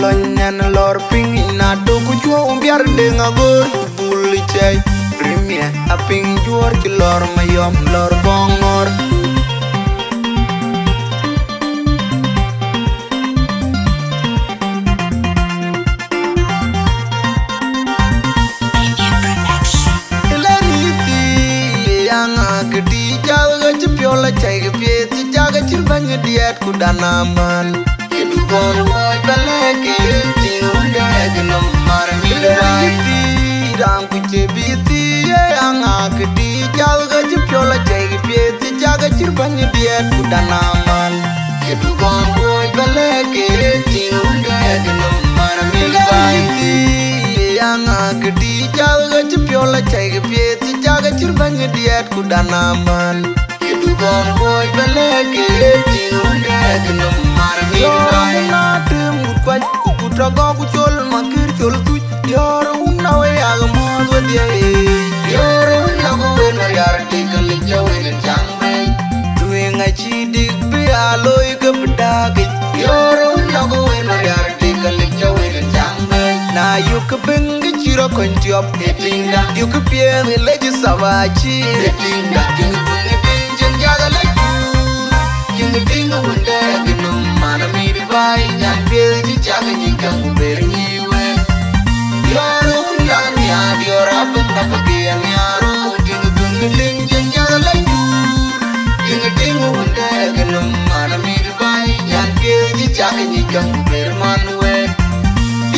balon and lor ping na do ku jo biar de ngagor bul chay premier a ping jor ki lor mayom lor bongor la chay ge pie ti jaga chir bang diet ku danaman kedu gon boy baleke ti unda gno mar mi dai ti rang ku che bi ti ye anga ke di jaga chip la chay ge pie ti jaga chir bang diet ku danaman kedu gon boy baleke ti unda gno mar mi dai ti anga ke di jaga chip la chay ge pie ti jaga chir bang diet ku danaman Gon boy baleke tiunda gno marmi dai na tem kwa ku trago ku chol makir chol tu yor unna we agmo do dia yor unna go we mariar ti kali jawe jang me tu nga chi dik bi aloy ke bdag yor unna go we mariar ti kali jawe jang me na yu ke beng chiro kon tiop etinga yu ke pie le ji sabachi etinga Ting wunda gnu mana mi bai nyan bil ji chang ni kang ber ni we yaro lan ya diora pun ta pagi yang yaro ting jeng jang lai ting wunda gnu mana mi bai nyan bil ji chang ni kang ber man we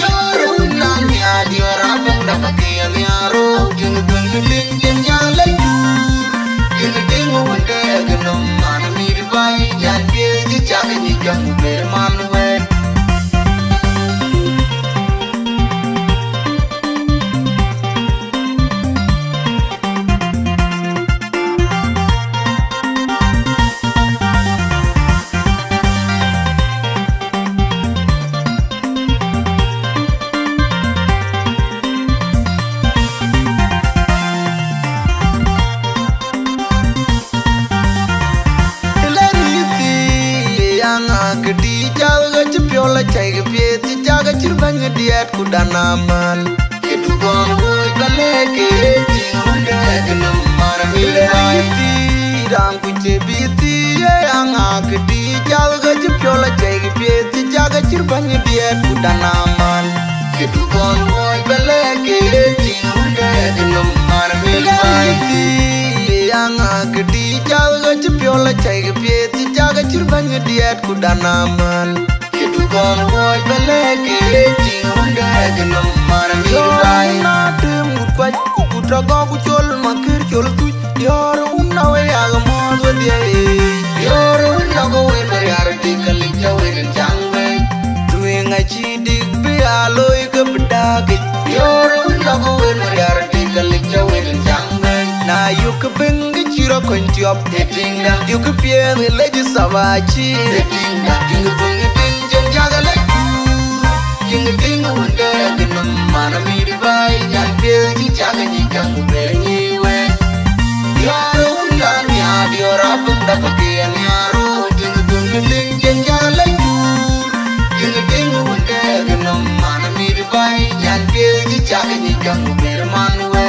yaro lan ya diora pun ta pagi yang yaro ting jeng jang lai ting wunda gnu mana mi bai nyan bil ji chang ni kang ber man we la chay ge pie ti jaga chir bang diet ku danaman kedu gon boy baleke ti unda gno mar mi dai ti rang ku che bi ti ye anga ke di jaga chip la chay ge pie ti jaga chir bang diet ku danaman kedu gon boy baleke ti unda gno mar mi dai ti anga ke di jaga chip la chay ge pie ti jaga chir bang diet ku danaman Gon boy baleke tiunda gno mar mi dai na tem kwa ku trago ku chol makir chol tu yor unna we agmo do dia yor unna go we mariar ti kali jawe jang me tu nga chi dik bi aloy ke bdag yor unna go we mariar ti kali jawe jang me na yu ke beng chiro kon tiop etinga yu ke pie le ji sabachi etinga king beng jaga lai ting wunda gno mana mi bai nyan bil ji jaga ni kang ber ni we yaro lan ya diora pun da pagi yang yaro ting jaga lai ting wunda gno mana mi bai nyan bil ji jaga ni kang ber man we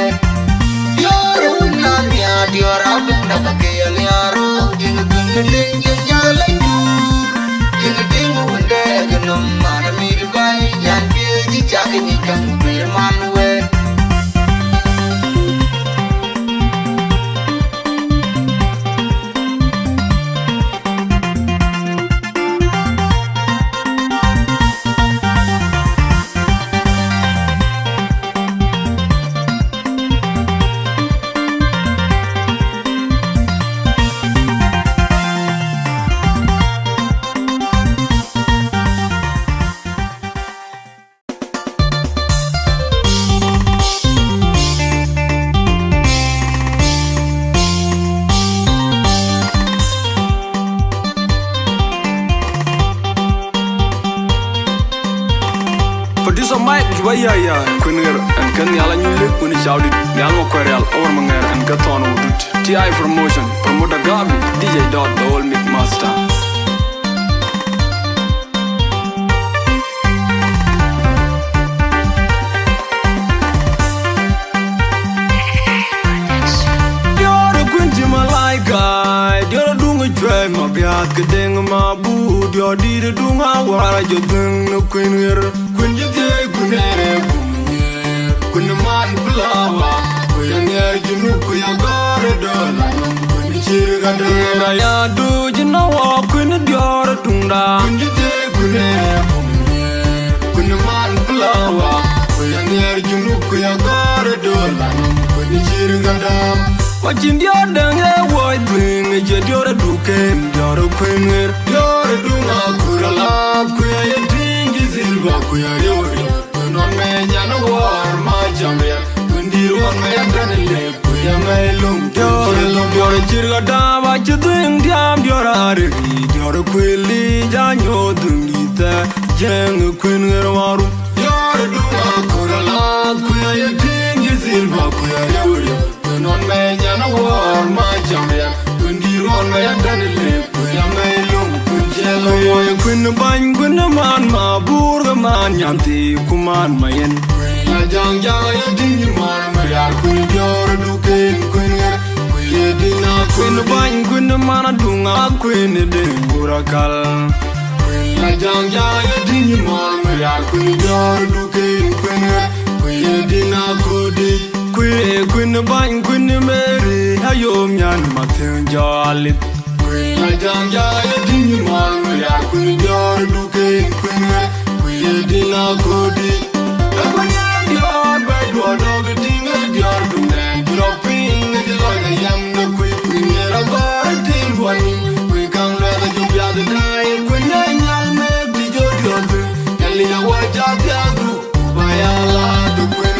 yaro lan ya diora pun da pagi yang yaro ting jaga lai ting wunda gno mana mi bai nyan bil ji jaga ni kang ber man we Waya kunir and kan yala nyulik kuni chawdit yalmo koreal over manger and gaton udut TI promotion promoter Gabi DJ Dot the old mix master dire dunga wara jodung no kunwer kunje te kunere kunyer kun man flower kuya junu kuya gore dola kun chirga dera ya du jina wa kun dior tunda kunje te kunere kunyer kun man flower kuya junu kuya gore dola kun chirga dam Wachin dior dang e woy dwing je dior duken dior kunwer dior dunga kurala kuya yetingi silva kuya yori kunon me nyana war ma jamya kundir won me yandanile kuya me lum dior chirga dama chudwing diam dior arigi dior kwili janyo dungita jeng kunwer waru dior dunga kurala kuya yetingi silva kuya yori non me nyana war ma jamya kundir won me yandanile kuya me lum kunjelo yoy kun ban kun man ma burga man yanti kuman mayen la jang jang yedin man ma yar kun dior duken kunyer kuye dina kun ban kun man dunga kun de burakal la jang jang yedin man ma yar kun dior duken kunyer kuye dina kodi Kun bang kun meri ayom yan mateng jalit la jang jaya dini mal ya kun jor duken kun dina kodi la kun dior by do dog dinga dior dunen dropping the lord yam no kun ra bar tin wani kun kang la da jum ya da dai kun nyal me di jor dior yali ya wa ja ya du bayala du kun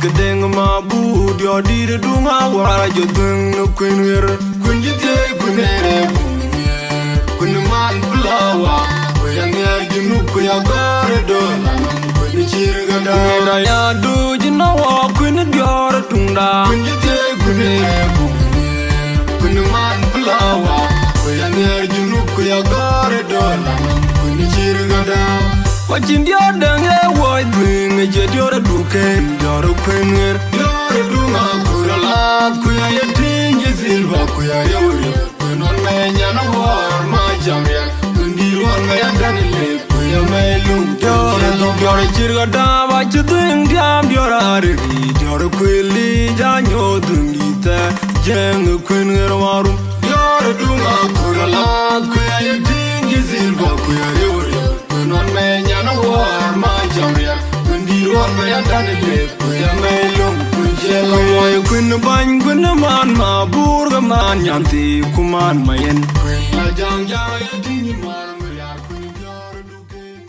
Kedeng ma bu dio dire dunga wara jodung no kunwer kunjite kunere kun man flower kuya nger junu kuya gore dola kun chirga dera ya du jina wa kun dior tunda kunjite kunere kun man flower kuya nger junu kuya gore dola kun chirga dam Wachin dior dang e woy dwing je dior duken dior kunwer dior dunga kurala kuya yetingi silva kuya yori kunon me nyana war ma jamya kundir won me yandanile kuya me lum dior chirga dama chudwing diam dior arigi dior kwili janyo dungita jeng kunwer waru dior dunga kurala kuya yetingi silva kuya yori non me nyana war ma jamya kundir won me yandanile kuya me lum kunjelo yoy kun ban kun man ma burga man yanti kuman mayen la jang jang yedin man ma yar kun dior duken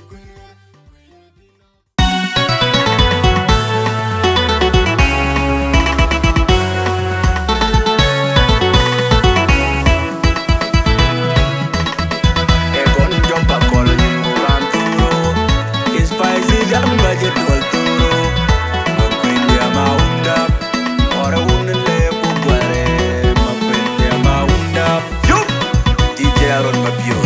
Aaron Mabio.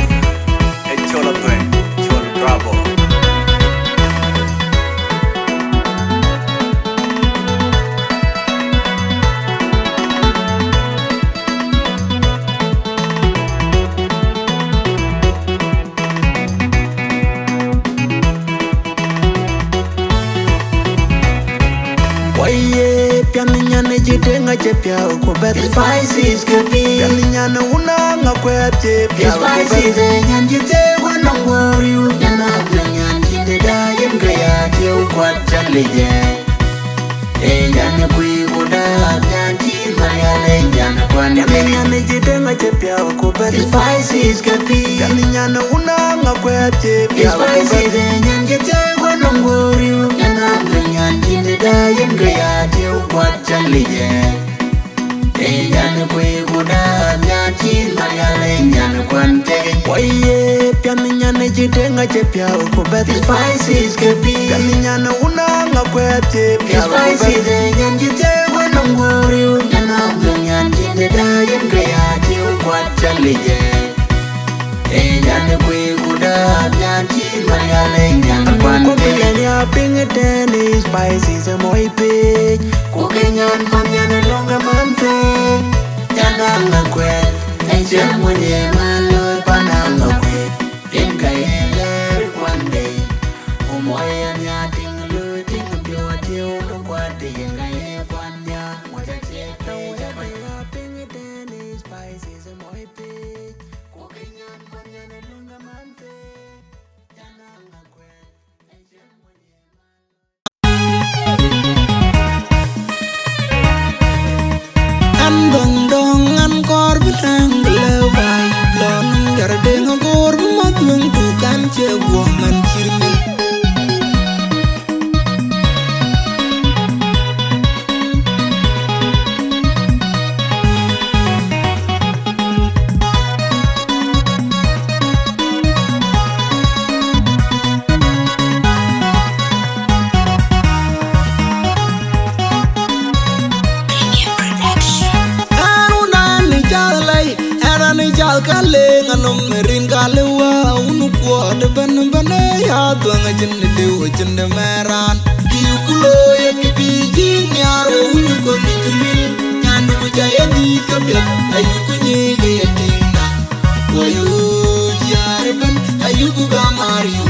nga chepya ko bet spices ke pi nyana una nga kwet chepya spices nyan jite wana ngoriu nyana nyan jite da yen gaya tiu kwat chale je nyana kui uda nyan ji mariale nyana kwan nyana jite nga chepya ko bet spices ke pi nyana una nga kwet chepya spices nyan jite wana ngoriu nyana nyan jite da yen gaya tiu kwat chale je nyana kui uda nyan ji mariale nyana kwan tege oye pian nyana jite nga chepya ko bet spices ke pi nyana una nga kwet chepya spices nyan jite wana ngoriu nyana nyan jite da yen gaya tiu kwat chale je nyana kui uda nyan ji mariale nyana kwan tege ya ping teni spices moy pe ko kenyan pan nyana longa mante nyana nga kwet jam mwenye malo pana nga kwet in kayela one day umoya nya ting lu ting pyo tiu no kwat yen kay kwanya mo ja che pe ja ya ping teni spices moy pe ko kenyan pan nyana longa mante nyana nga kwet jam mwenye Andong dong an kor bitang lewai blon garde ngor matung tukan cewo man cirmil kale nganom merin kale wa unu kuat ban ban ya tuang jende dewa jende meran diu kulo ya kibiji nyaro unu ko dikumil nyandu jaya di kabya ayu kunyi gaya tinga wayu yare ban ayu ku gamari yu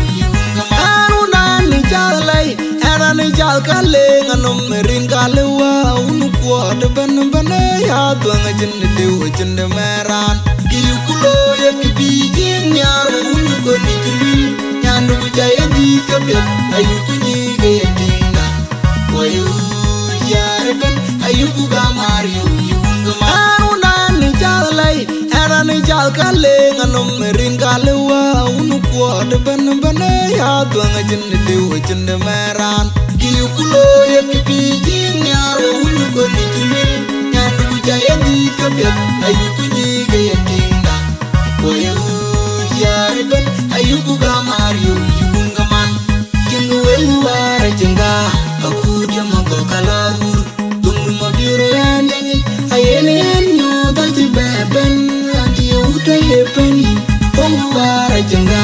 gamaru nan jalai era ni jal kale nganom merin kale wa unu kuat ban ban ya tuang jende dewa jende meran diu kulo ya kibiji nyaro unu ko dikumil nyandu jaya di kabya ayu kunyi gaya tinga wayu yare ban ayu ku gamari yu gamaru nan jalai era ni jal kale nganom merin kale wa unu kuat ban ban ya tuang jende dewa jende meran diu kulo ya kibiji nyaro unu ko dikumil nyandu jaya di kabya ayu kunyi gaya tinga wayu yare ban ayu ku gamari yu gaman kingu welu wara jenga aku dia mago kalahur tunggu mabiro yanyanyi ayene yanyo tanti beben anti uta yepeni ongu wara jenga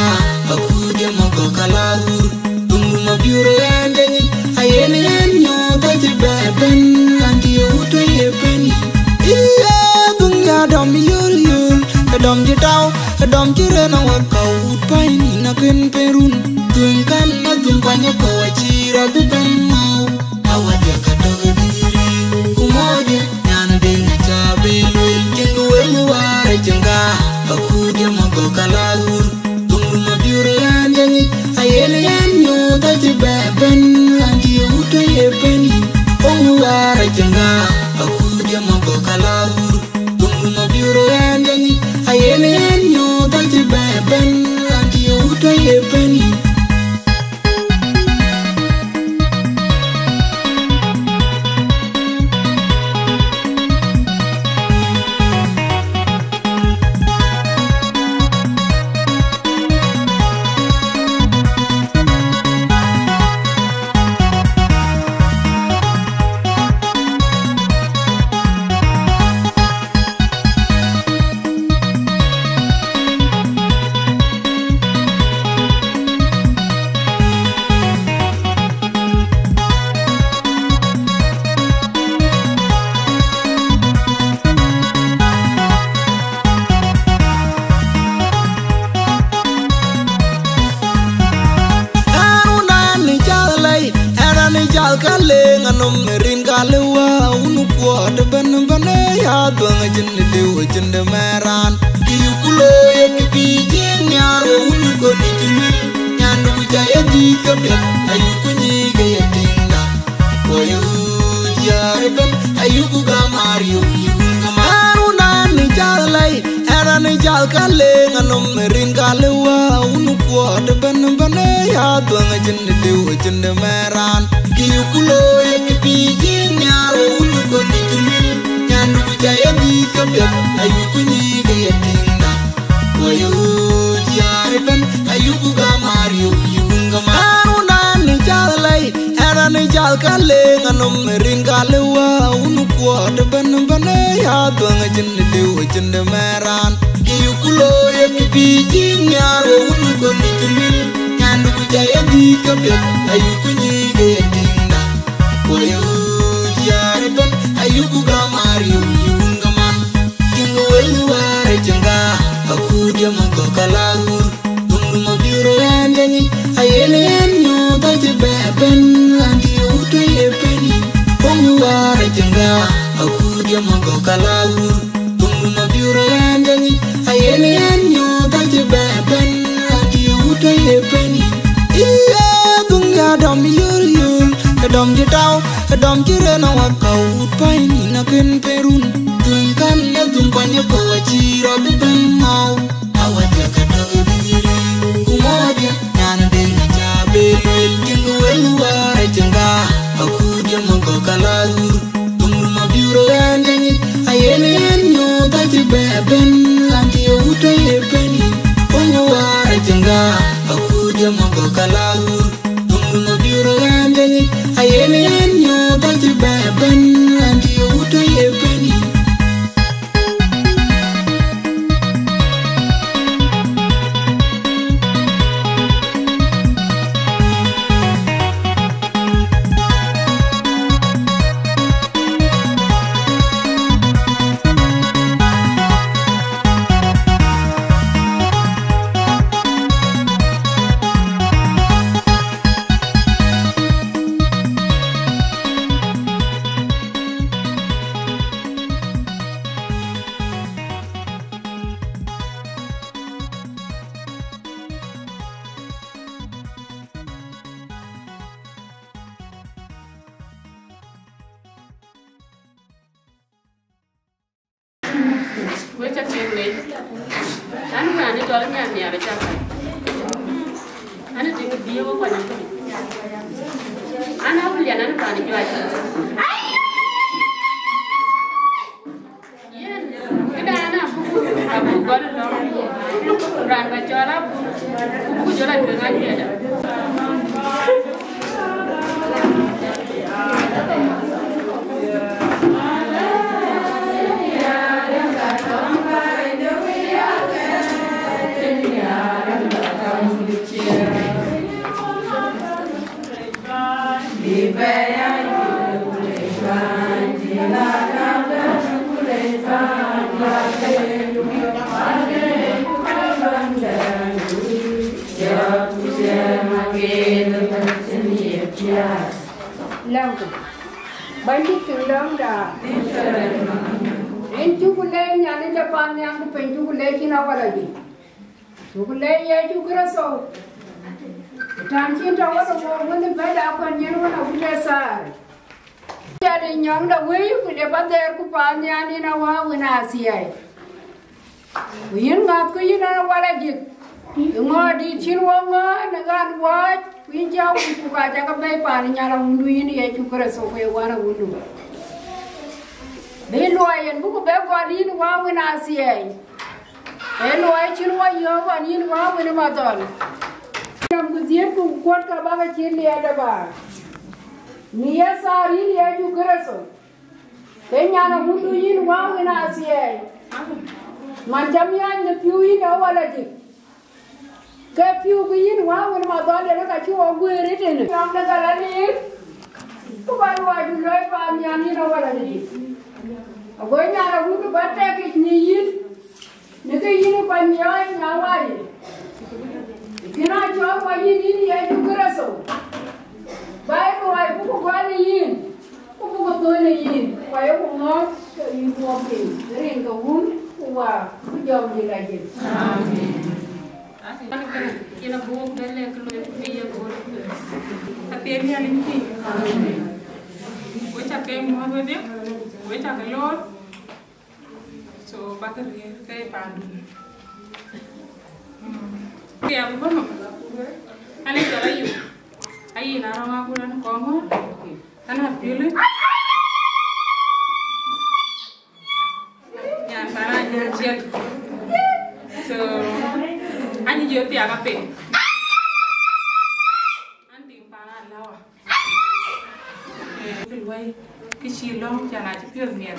aku dia mago kalahur tunggu mabiro yanyanyi ayene yanyo tanti beben anti uta yepeni iya dunya dom yul yul dom jitau dom jire na wakau paini na ken perun tungkan na tumpanya ko achira buban mau awadia kadoga diri kumoja nyana denga chabe lul jengu welu ware jenga aku dia mago kalahur tunggu mabiure yanyanyi ayele yanyo taji beben anti uta yepeni ongu ware jenga aku dia mago kalahur tunggu mabiure yanyanyi ayele yanyo taji beben anti uta yepeni kale nganom merin kale wa unu kuat ban ya dwang jin de wajin de meran di kulo ye ki jin nyaro unu ko di jimi nyanu jaya di kabya ayu kunyi ge yinda oyu ya ben ayu ku ga mario yunga maruna ni jalai era ni jal kale nganom merin kale wa unu ko de ben ya dwang jin de wajin de meran di kulo ye ki jin nyaro unu ko di jimi nyanu jaya di kabya ayu kunyi ge yinda oyu ya ben ayu ku ga mario yunga maruna ni jalai era ni jal kale nganom merin kale wa unu ko de ben ya dwang jin de wajin de meran di kulo ye ki jin nyaro unu ko di jimi nyanu jaya di kabya ayu kunyi ge yinda oyu ya ben ayu ku ga mario yunga man kingo welu ware jenga aku dia mangko kalahur tunggu mabiro endeni ayele enyo taje beben andi utu yepeni kongu ware jenga aku dia mangko kalahur tunggu mabiro endeni ayele enyo taje beben andi utu yepeni iya dunya dom yul yul dom jitau dom jirena wakau paini na ken perun tungkan ya tumpanya ko wajiro beben mau awatya kadagiri kumodia nyana de na jabe kingu welu ware jenga aku dia mangko kalahur tunggu mabiro endeni ayene enyo taje beben anti uto yepeni kongo ware jenga aku dia mangko kalahur tunggu mabiro endeni ayene enyo taje beben anti uto yepeni Wecha kene. Ani ngani tola nyani ya becha. Ani tingu dia kwa nyambo. Ana kulia nani pani jwa. Yen, kita ana abu gol lo. Ran bacara buku jola dengan dia. Banyak film dah. Ini cukup nyani Jepang yang tu cukup Cina lagi. Cukup ya cukup rasa. Tanci tahu tu orang ni beda apa ni orang nak besar. Jadi nyang dah wei kuda pada aku panjang ni nawa winasiai. Wien ngat ku ini nawa lagi. Ngadi cirwanga dengan waj. Wien jauh buka jaga bayi pani nyala undu ini ya cukup rasa kue warna undu. Beluayan buku begwadi ini wa winasiai. Beluai cirwa yawa ni wa winamadal. Yang kuzian ku kuat kabaga ciri ada bar. Nia sari dia juga raso. Kenyana mundu ini wa winasiai. Macamnya nyepiuin awal lagi. Kepiu ini wa winamadal ada kacu gue ini. Yang negara ni, tu baru ada loy panjang ni awal lagi. Aku nyara mundu baca kecil. Nika ini panjang awal. Kena coba ini ya juga raso. Baik, buku kuali ini, buku betul ini, baik buku Ina buok dele kelo iya bor. Tapi ini alin ki. Wecha ke mo bede. Wecha ke lor. So bakar ye ke pandu. Ke abu bono. Ani jara yu. Ai na rama kuran komo. Ana pile. Yan para ya jet. So ani joti aga pe. Anting para lawa. Wai kichi long jana chi pyo miet.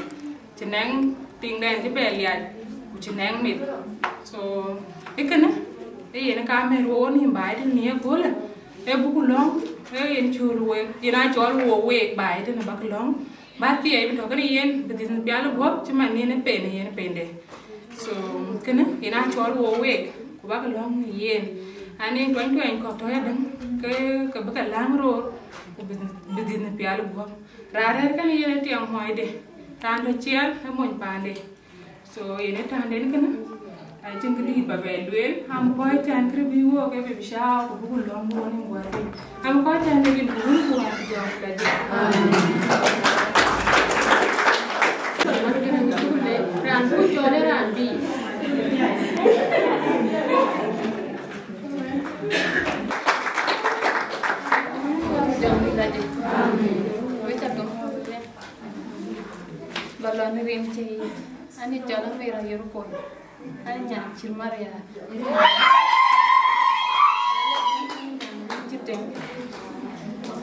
Cheneng ting den chi bel ya. Ku cheneng mit. So ikana e yen ka me ro ni bai din ni gola. E bu ku long e yen churu we. Ina chol wo we bai din ba ku long. Ba ti e to ka yen bidin pialo gop chi man ni ne pe ne yen pende. So kana ina chol wo we. Bác long yen anh em toán anh có thôi đừng cái bác lang rồi bây giờ nó pial buông ra đây cái này là tiếng hỏi đấy tan được chia hay muốn bàn đấy so ini tan đến cái nó ai chừng cái đi bà về luyện ham coi tan cái review cái về sao của bác long mua nên qua đi ham coi tan cái review của anh cho cái gì ran của cho đấy ran đi balon rim ci ani jalan mera yorukon ani nyam cilmar ya citeng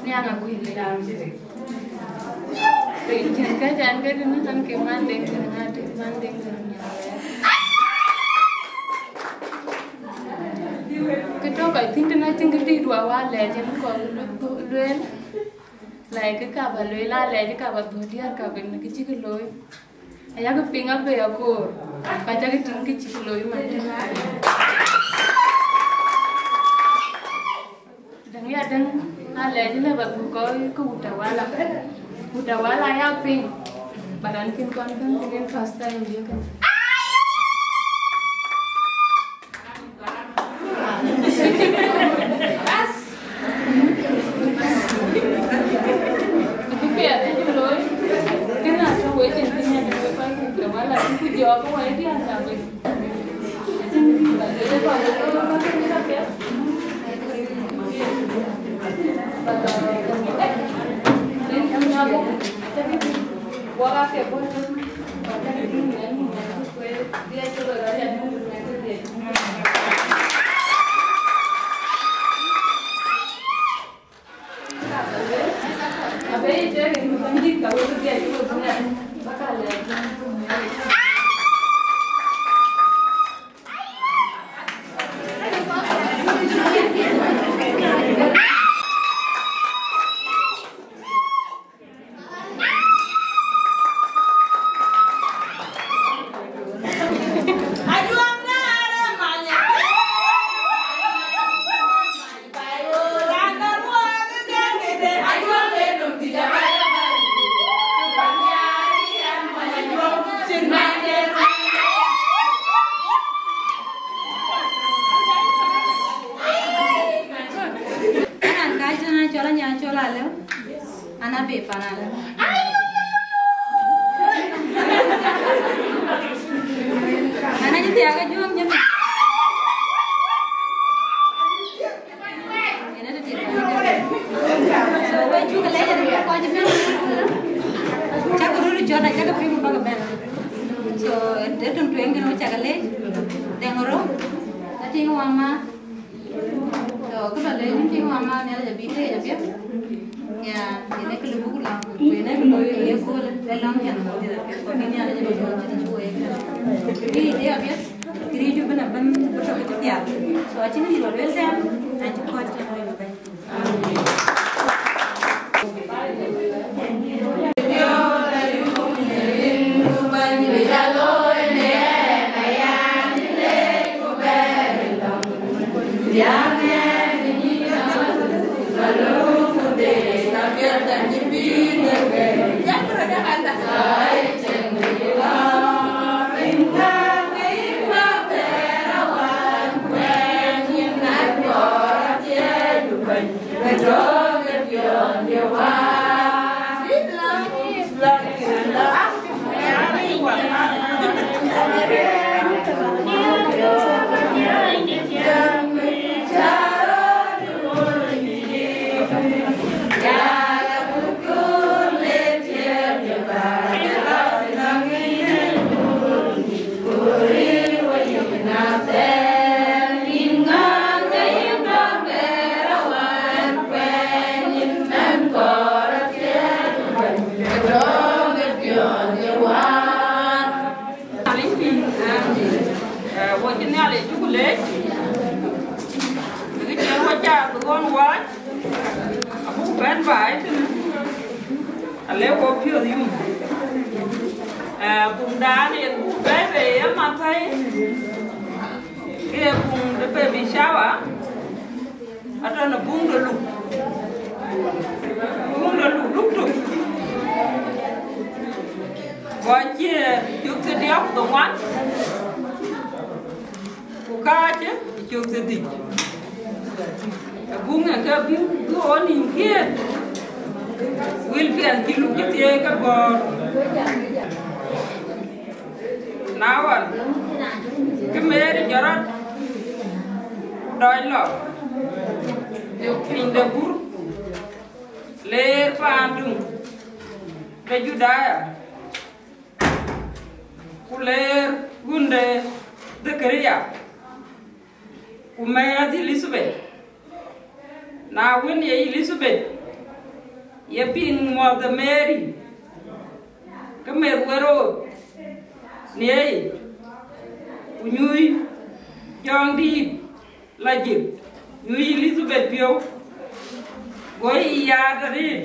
ni ana ko hille rin jan ka dinu kan ke mandeng ngade mandeng keto kai tinna cingdi dua wale jan ko duel lại cái cả bà lưới la lại cái cả bà thua đi cả bên cái chiếc lưới, ai cái pin áp về cô, bà cho cái trứng cái chiếc lưới mà đằng ya đằng la lại là bà thua có cái bút đầu là ya pin, bà đánh pin con cái first time dia kan. Yo como es día también. Bùng đá thì bùng bé về mà thấy cái bùng để về vì sao ạ? Ở đây là bùng được lục rồi. Gọi chia trước cái đéo tổng quán, của ca chứ trước cái gì? Bùng này cái bùng cứ ổn định kia, will phiền chỉ lục chứ thế các bò. Nào anh, cái mẹ đi cho nó đòi lọ, hình được bút, lê phan trung, cái chú đai, cô lê gunde, the Korea, cô mẹ thì Elizabeth, nào quên vậy Elizabeth, ye pin mother Mary, cái mẹ rồi. Nè, Unyui, John đi là gì? Unyui Elizabeth Pio, Goi ya cái đi,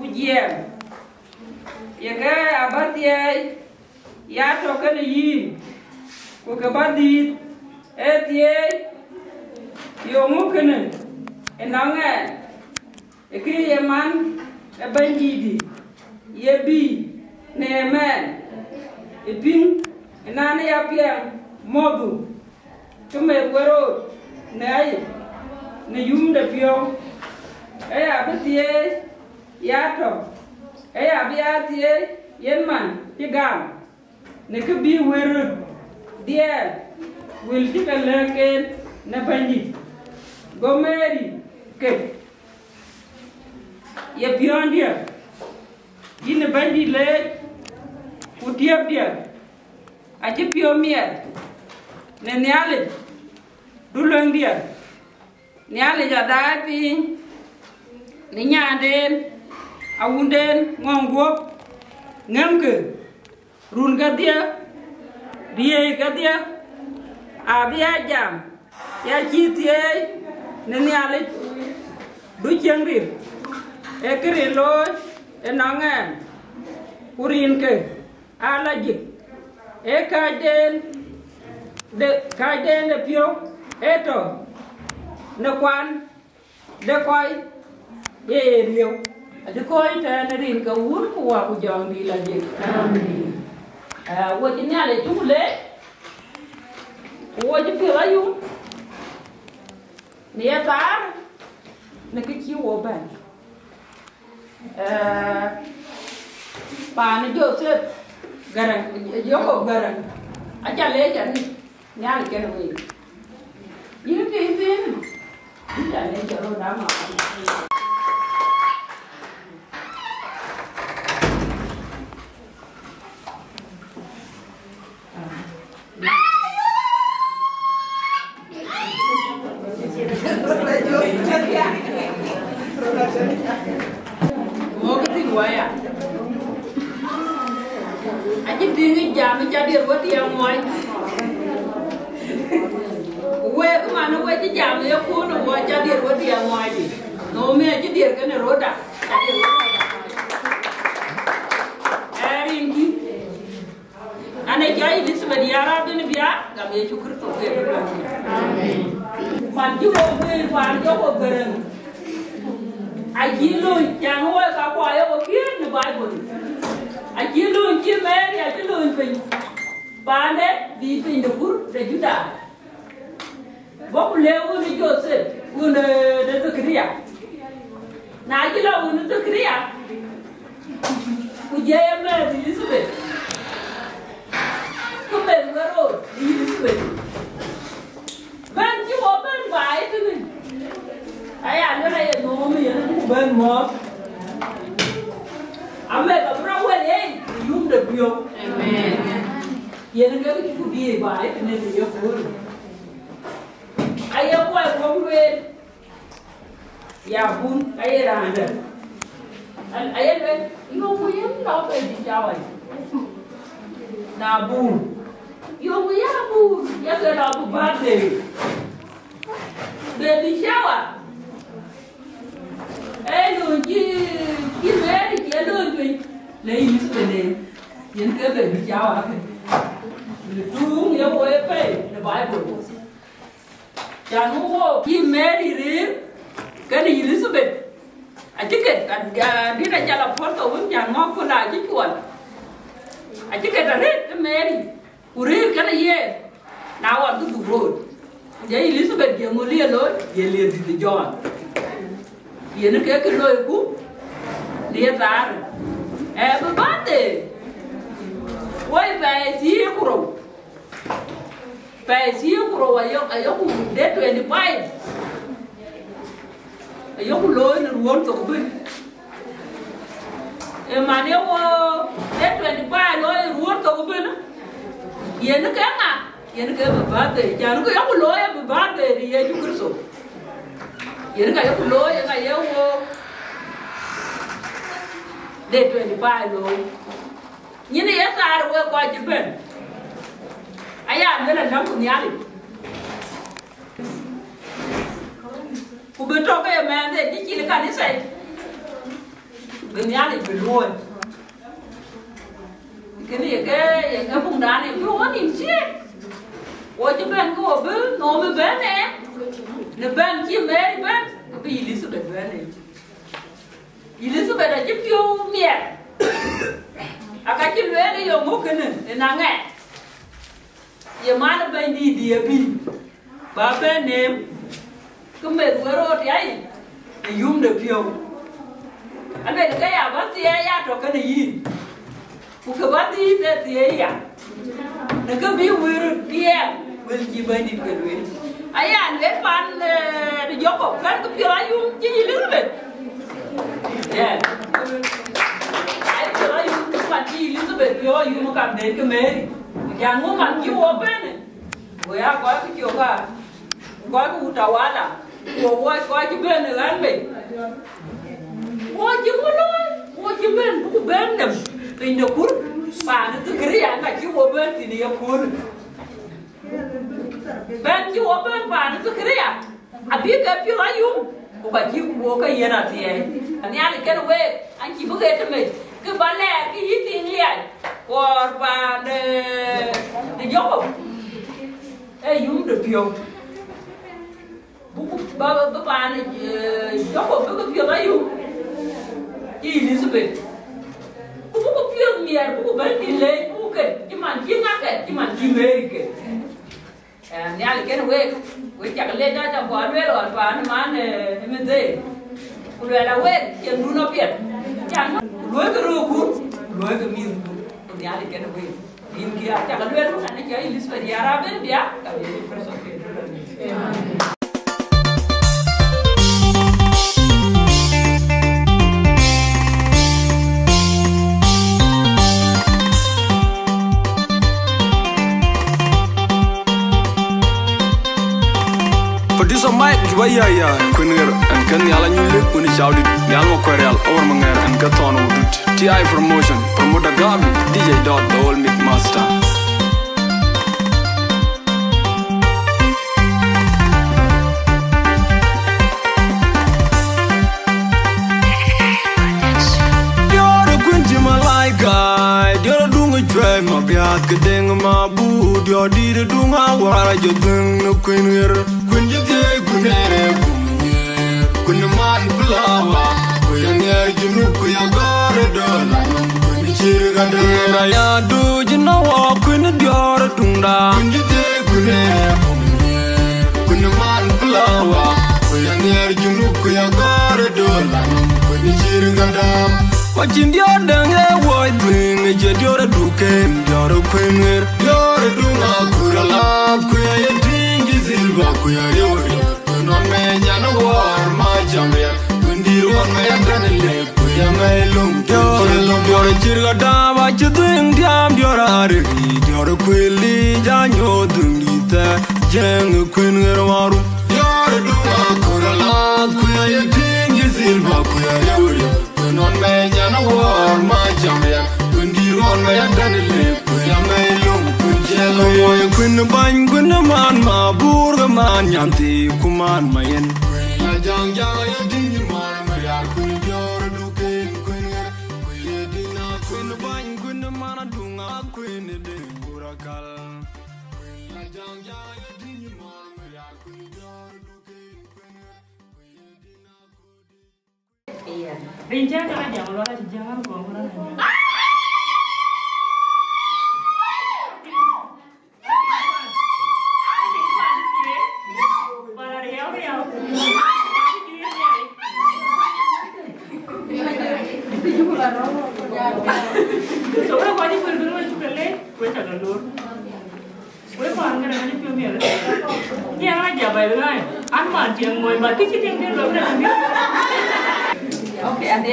Ujiem, ya cái abatia, ya cho cái gì? Cô cái bát đi, etie, yo mua cái này, em nói nghe, cái em ăn, em bên gì đi, ye bi, nè mẹ. Ipin nane ya pia modu tume wero nei ne yumde pio e abetie yato e abiatie yenman tigam ne kubi wero dia will tika leken na bandi gomeri ke ye pion dia yine bandi le Utiap dia, aja piomia, nenyale, dulung dia, nyale jadai pi, nenyaden, awunden ngonggup, ngamke, run gadia, dia, abia jam, ya citie, nenyale, ducengrir, ekerelo, enangan, urin ke. Alajik, kaiden de pio, eto, nekwan, de koi, rio, de koi tenerin ka wur kuwa kujang di lajik. Wajinya le chule, wajib pio ayu, niatar, nekiki woban. Pan Joseph. Garang, Joko garang, aja lejan ni, nyali kena wei. Ini kevin, tidak lejan lo nama. Mau ketinggalan ya? Aja dini jam jadi buat yang mau. Gue kemana gue aja jam ya pun gue jadi buat yang mau aja. Nomi aja dia kan roda. Eringi. Ane jai di sebadiara tu ni biar kami cukur tu ke. Amin. Maju gue maju gue bereng. Aji lu jangan gue kau ayo kian ni Bible. Aji lu kian Mary aji lu pin. Pane di pin dapur de Juda. Bapak lewu ni Joseph, guna dekat kriya na kila wunu to kriya ku je me Elizabeth ku be ngaro Elizabeth ban ki wo ban bai tu ni aya no na ye no mi ye ku ban mo ame ba bra wele yum de bio amen ye na ga ku bi bai ne ye ko aya ko ko we ya bun aya randa aya le yo ko yem na ko di jawa na bun yo ko ya bun ya ga na bu ba de di jawa lo ji ki me ki lo ji le yi su ne yen ke be di jawa ke le tu yo ko e pe the bible ya no wo ki me di ri cái này Elizabeth chứ cái đi ra nhà là photo với nhà ngõ của là chứ chuột chứ cái là rất cái Mary của riêng cái này ye nào ăn cái đủ rồi vậy Elizabeth giờ mua liền rồi giờ liền thì John giờ nó cái lôi cú liền ra bữa bát đi quay về xí rồi về xí rồi ayo cũng để tụi đi bay yo ku loy na ruon to bin e ma ne wo e 25 loy ruon to bin ye ne ka nga ye ne ka ba de ja no yo ku loy ba de ye ju kurso ye ne ka yo ku loy nga ye wo de 25 loy ni ne ya sar wo ko ji ben aya ne la nam ku nyali ku be to ke me de di ki ka ni sai be nya ni be lo ke ni ke bung da ni lo ni chi wo ji ben ko be no be ben ne ben ki me ben be Elizabeth ben ne Elizabeth a ji pio mie aka ki lo ni yo mo ke ne na nge ye ma na ben di bi ba ben ne cứ mệt quá rồi thì ấy thì zoom được nhiều anh này cái à bác sĩ ấy à rồi cái này gì cũng cái bác sĩ thì ấy à nó cứ biểu vừa đi em vừa chỉ bên đi cái luyện ấy anh lấy pan để gió cọc cái biểu ấy zoom chỉ gì nữa vậy yeah ấy biểu ấy zoom cái pan chỉ nữa vậy biểu ấy zoom cảm đến cái mê nhà ngô mặt chiếu ở bên này rồi à có cái chiều cả có cái tàu á là coi cái bên này ăn mình coi chứ có nói coi chứ bên cũng bên nè thì nó cút bà nó cứ cái gì là chứ có bên thì nó cút bên chứ có bên bà nó cứ cái gì à biết cái phiếu ai dùng của bà chứ có cái gì nào thì anh ấy cái về anh chỉ bước hết mình cứ bán lẻ cái gì tiền liền còn bà để dốc ê dùng được phiếu ba này gió một cái phiêu ấy luôn chỉ Elizabeth cũng có phiêu nhiều cũng có bên đi lên cũng cái nhưng mà chỉ ngắt cái nhưng mà chỉ mê cái nhà là cái nó quên chẳng lên ra trong quán về rồi và nó mang này mình gì cũng là quên chuyện luôn nó biết chẳng lối cái rùa cút lối cái miếng nhà là cái nó quên miếng kia chẳng lên lúc này chơi Elizabeth ya ra bên bia cái gì phải sống cái Producer Mike Kibayaya Kunir and Kenya Lanyuli Kuni Chaudi Yalmo Koreal or Manger and Katon Udut TI Promotion Promoter Gavi DJ Dot the Old Mic Master You're a Quinty Malaika You're a Dunga Dre Mabiat Kadeng Mabu You're the Dunga Wara Jodung no Quinir Kunere bunye kunman flower kuyanger junu kuyagore dola kunichirga dera ya do jinawa kundior tunda kunjite kunere bunye kunman flower kuyanger junu kuyagore Machin dior dang e woi twing e je dior duken dior kwenger dior dunga kurala kuya ye tingi zilva kuya yori non me nyana war ma jamre kundir won me danle kuya me lum dior chirga dama chuding diam dior ari dior kwili janyo dungita jeng kwenger waru dior dunga kurala kuya ye tingi zilva kuya yori non me nyana war ma jamya kundir on me danile kuya me lum kunjelo moy kun ban kun man ma bur man nyanti kuman mayen la jang jang ya ding man ma ya kun jor du ken kun kuya dina kun ban kun man dunga kun de burakal la jang jang ya ding man ma ya kun jor du ken kuya dina iya rinja jangan jangan lo aja jangan gua soalnya gua aja berdua juga le gue jaga lur gue paling kadang-kadang pion-pion dia aja baik-baik anma dia mau bagi sih dia lo udah oke ada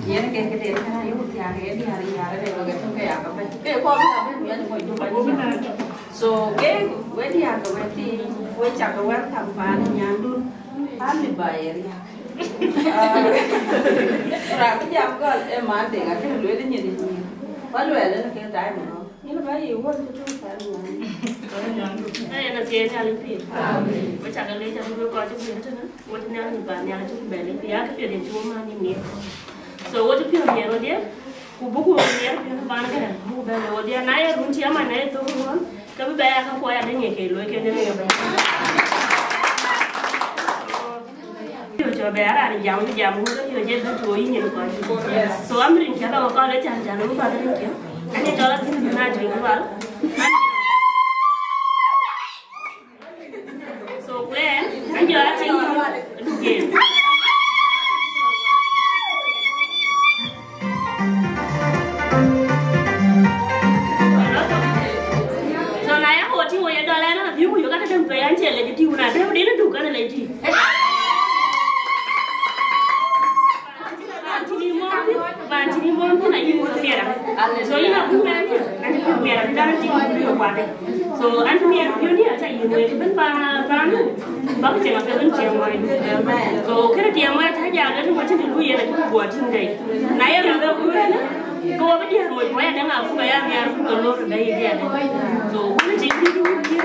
dia kayak kita kan ayo hari ini hari deh begitu kayak apa kayak kok apa dia mau itu aja so gue dia tuh berarti gue jaga wer tampan nyandun kami bayar ya Orang jam kan mati nggak sih lu itu nyedi sini. Kalau ada nak kita tahu mana. Ini bayi uang itu kan. Nah, yang nanti yang paling pil. Macam kalau dia jangan berkau tu pil tu kan. Waktu ni yang ni yang tu beli dia tu dia cuma ni. So waktu pil dia, kubu dia pil mana kan? Kubu beli dia naya runci ama naya tu kan. Tapi bayar kan kau ada ni kelo kelo ni yang cho bé là giàu thì giàu muốn có nhiều dân nó chuối nhiều quá số âm mình kéo vào con để chàng nó vào đây kéo anh ấy cho nó thêm thứ hai chuyện vào số quê anh giờ anh chịu đủ tiền số này á hồi chịu rồi đòi lên nó là thiếu nhiều các đêm về anh chị lại chịu nào thế đến nó đủ cái này lại gì Bạn chỉ muốn thế này như một tiền à? Rồi là cũng là như anh chỉ tiền là đang chỉ một điều quan đấy. Rồi anh không tiền nhiều nhiều chạy người bên ba bác chỉ là cái bên chiều ngoài. Rồi cái tiền mà thay giờ nó không có chuyện lui là cũng buồn trên đây. Nãy em đâu cũng thế nữa. Cô bây giờ một mấy anh nào cũng phải ăn nhà cũng còn luôn ở đây vậy này. Rồi cũng chỉ đi du kia.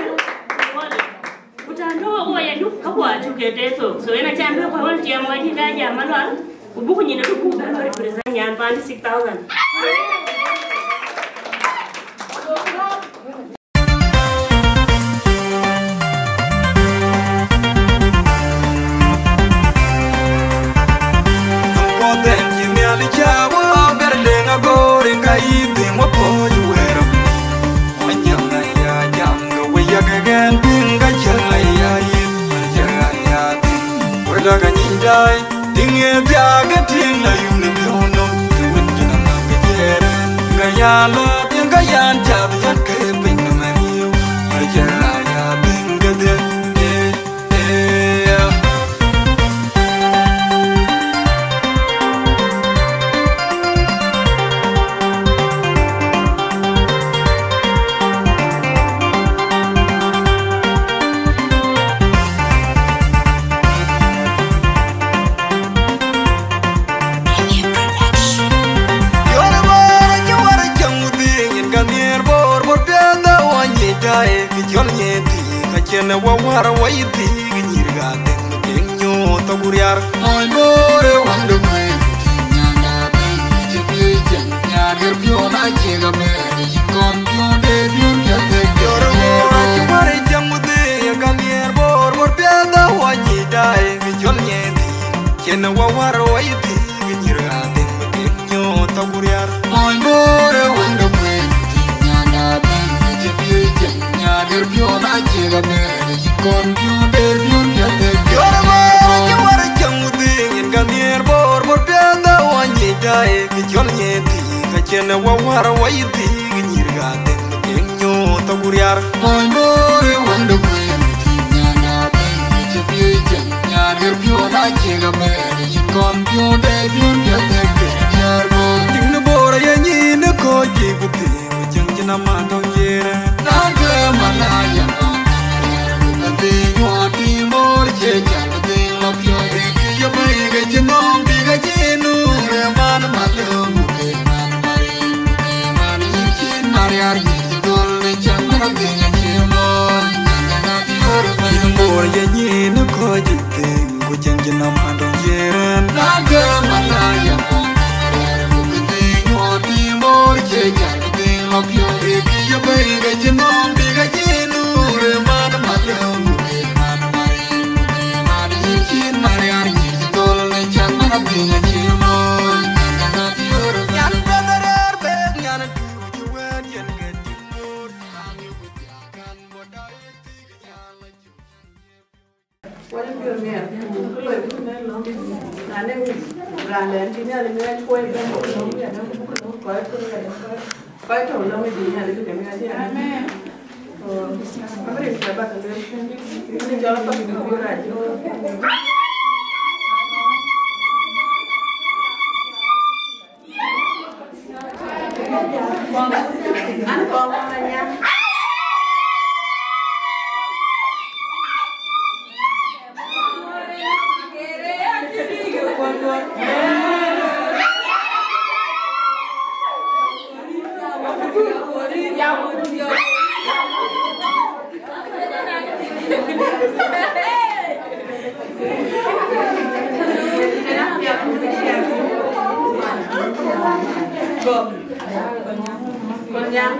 Udah no, ya duk kau buat juga deh tu. So yang macam tu kau macam mana ni dah jam malam. Bukunya itu buku baru representnya panti 6,000. Tinggal jaga tinggal yung nabionom, tuwid yun ang magkajeren. Gaya lot yung gayaan, jabi yan keping na maniyo. Marjaya binggadir, Kena wawar waiti nyirga deng kenyo toguriar ay bore wando me nyanga ben jibi jeng nyager biona jega me kon biode bion te joro mare jamude ganir bor piada wanyi dai mi jol nyeti kena wawar waiti nyirga deng kenyo toguriar ay bore wando me nyanga ben jibi jeng nyager biona jega me kon biode bion te joro mare jamude ganir bor piada wanyi chen wa war wa yidi nyir ga den nyo to kuriar Boy boy wonder boy nyana ben che bi chen nyar pyo na che ga me ni kon pyo de pyo ya te nyar bo ting no bora ye ni ne ko ji bu ti chen chen ma do ye na ge malaya na de yo ti mor che chan de lo pyo de ki ya me ga che no bi ga che nu re man ma lo mu ke man mari man ni chin mari ar ni dol ne chan na de nya che mo na ti or ba ting bora ye ni ne ko ji ti chen chen ma do ye na ge malaya na de yo ti mor che chan de lo pyo de ki ya me ga che no bi ga che nu re man ma lo mu ke man mari man ni chin mari ar ni dol ne chan na de nya che mo na ti or ba nyan bener be nyan tu ji wen yen ke ti mor ani bu ya kan bo da ye ti ya la ju Quay phim nè, cái lời của nó là nên là lên thì nhà lên quay bên bộ nó nhà nó cũng có cái chỗ nó mới đi nhà lên cái nhà thế này. Apa yang saya baca tu? Ini jalan pas di luar aja. Anh còn là nha. Con nha.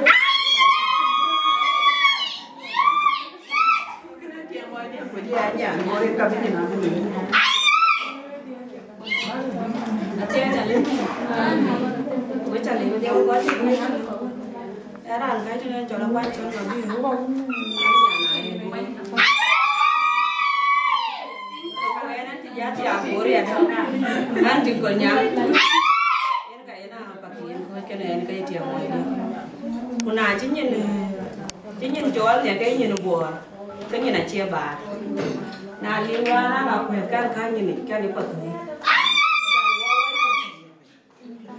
Kuna chính nhìn chỗ là cái nhìn bùa cái nhìn là chia bà na liên quan là quyền can nhìn can đi bật gì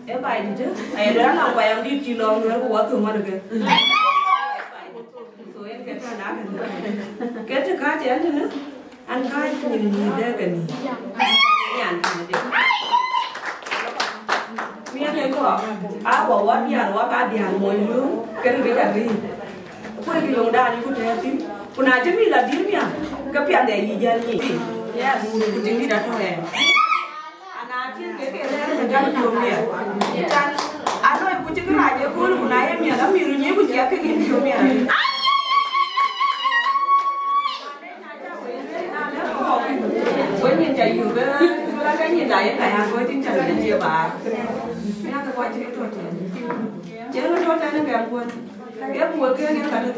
em bài đi chứ ấy đó là bài em đi kilo nữa của thường mà được kìa rồi em cái thằng đá cái thứ cá chén chứ nữa ăn khai nhìn đây cái gì nhàn thằng đi miếng này có bảo quá điền quá ba điền mồi nướng cái gì quay cái lồng đá đi cũng thấy tím còn ai chứ mình là tím nhỉ cái pian để gì giờ nhỉ ya bùn cái trứng gì đó thôi anh ai chứ cái này là cái lồng nhỉ chan anh nói cũng chứ cái này chứ còn ai em nhỉ lắm mình nhớ cũng chả cái gì lồng nhỉ với nhìn chạyอยู่cái nhìn chạy cái hàng với tiếng chạy là chia bà mấy cái quay chơi trò chơi nó trò chơi nó kèm quên cái mùa kia nghe cả được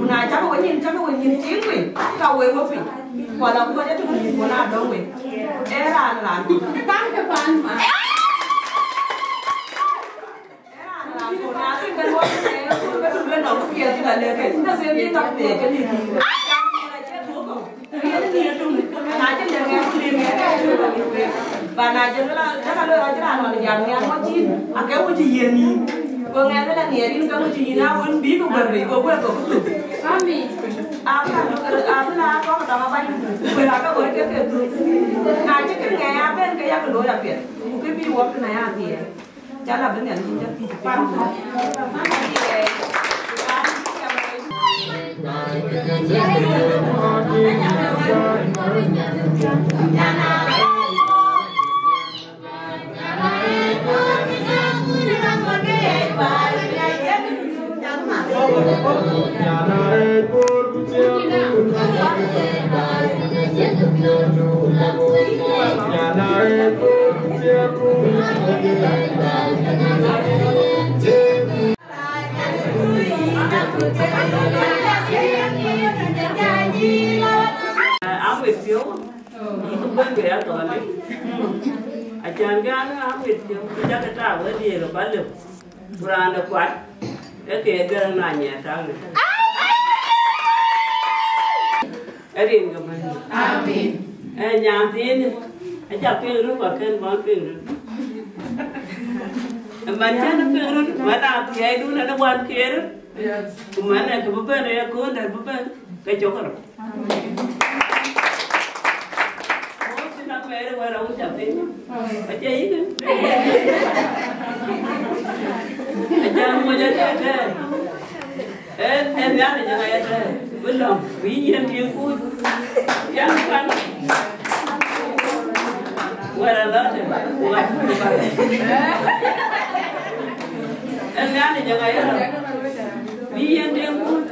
này chắc có nhìn chiến mình cầu về có mình quả lòng có nhất là nhìn của nào đâu mình é là bán cái bàn mà là của nào cái cái quán cái đường lên đầu kia thì là để cái nó xem đi tập để cái gì và này cho nó là chắc là đôi là mà giảm nghe có chi à kéo có chi gì nhỉ vừa nghe nó là nghe đi nó có chi gì nào vẫn bí một lần bị cô quên cổ tụt mami à nó là có một tấm bay vừa là các cái tụt này chứ cái nghe bên cái cái đối đặc biệt cái bí work này à thì chắc là vấn đề chính chắc thì phải áo nguyệt phiếu đi không bên người áo toàn đấy à chàng gan áo nguyệt phiếu chắc cái trả với gì rồi bán được Kurang ada kuat. Oke, gerang nanya tahu. Erin kemana? Amin. Nyantin, aja pengen pakai mampir. Macam pengen, mana tiada dulu ada buat kira. Kemana kebeban ya kau dan beban kejauhan. Oh, senang mereka orang ucapin. Aja ini. Aja mau jadi ada. Jangan jangan ada. Belum, biar dia pun. Yang kan. Walau tu, buat. Jangan jangan ada. Biar dia pun.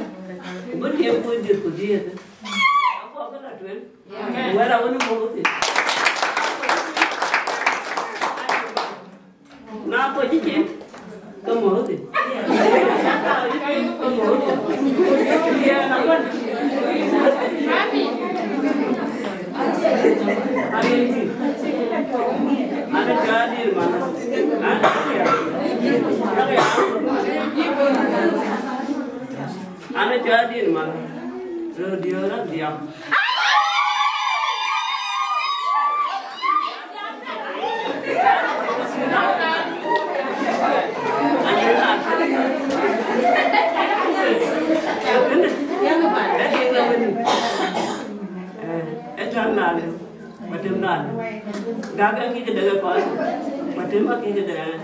Dia pun dia. Apa nak tuan? Walau ni mau tu. Nak apa je? Kamu tu. Dia nak apa? Ada jadi mana? Ada jadi mana? Dia orang diam. Gagal kita dengar pas, macam kita dengar.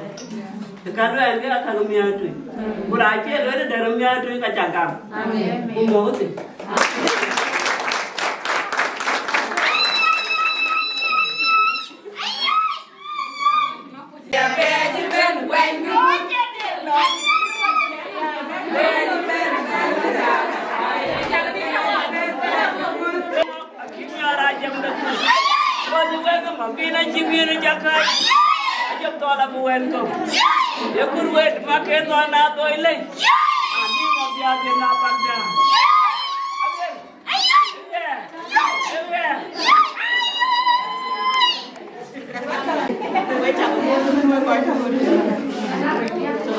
Kalau ada akan miatu, burace ada dalam miatu kacangkam. Amin. Umur tu. Mabina cimir jakai, ajab tola buat kau. Ya kurwet makan tola toile. Ani mabia dia napak dia.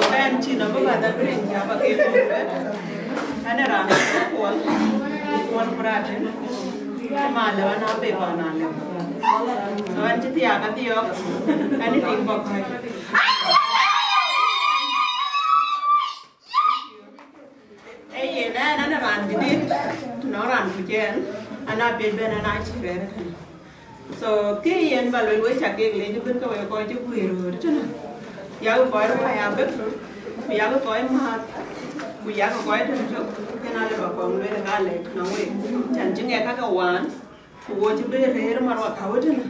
Kan Cina berada di India pakai pompa. Ada ramai kuat berada. Malu anak bebas anak. So anh chỉ tiệt cái tiệt, anh đi tìm bọc này. Ê vậy nè, nó làm gì đi? Nó làm cái chuyện, anh đã biết bên anh ai chỉ về đấy. So cái anh vào lối chặt cái lấy cho bên cái coi cho quỷ rồi đó chứ nè. Giờ cái coi nó phải ăn bếp rồi, bây giờ cái coi mà bây giờ cái coi thêm chút, cái nào là bảo con lấy cái lấy nó về, chẳng chỉ nghe các cái quán. Wo ci be reer marwa kawtena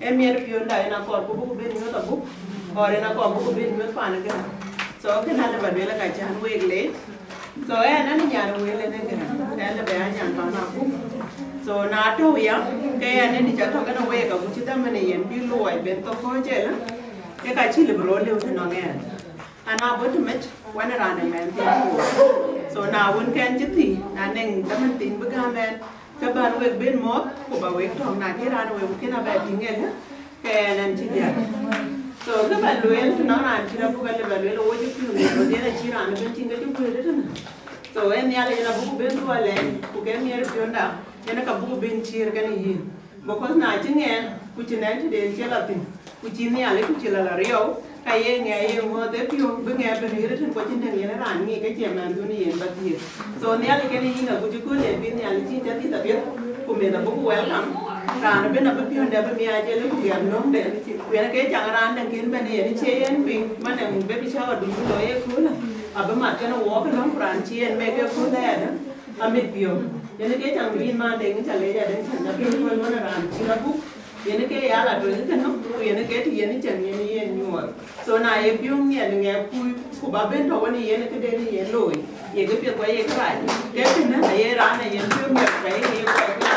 e mer pionda ina ko bu be ni ta bu ore na ko bu be ni fa na gana so ke na le ba le ka chan we le so e na ni nya we le ne gana ta le ba nya ta na bu so na to ya ke ya ne ni cha to kana we ka bu ci ta mane yen bi lo ai ben to ko je la e ka ci le bro le ta no nge ana bu tu met wana ra ne men ti so na won ken ci ti na neng ta man tin bu ga men các bạn về bên mót của bảo vệ thòng này cái ra rồi cái nào về tiếng nghe nhé cái này chỉ đẹp rồi các bạn luyện nó làm chỉ là các bạn luyện là ôi chứ rồi thế là chỉ làm bên trên cái chung cười đấy thôi rồi em nhà này là bố bên đua lên của cái nhà được chọn đạo nên nó cầm bố bên chia cái này gì một con này chứ nghe của chị này thì đến chia là tình của chị nhà lấy của chị là riêu cái nghe em mua tới phiêu bên nghe bên này thì có trên này nó làm nghe cái chuyện làm tôi này bắt gì rồi nhà lấy cái này là của chị cứ để bên nhà lấy chi cho tí tập biết của mình là bố welcome ra nó bên là bên phiêu để bên nhà chơi lấy của em nó để bên cái chẳng ra đang kiến bên này đi chơi anh pin mà này mình biết sao đúng rồi ấy cứ là ở bên mặt cái nó walk cái nó phản chi anh mấy cái cứ thế đó ở bên phiêu nên cái chẳng pin mà để cái chẳng lấy ra đến chẳng là pin thôi nó là làm chi là bút ini ke ya la doi ke no ini ke ti ini chen ini yen nyuor so na ye byung nye nge ku ba ben do ni yen ke de ni yen loi ye ke pye ko ye kra ke ti na ye ra na yen byung ye ke ye ko la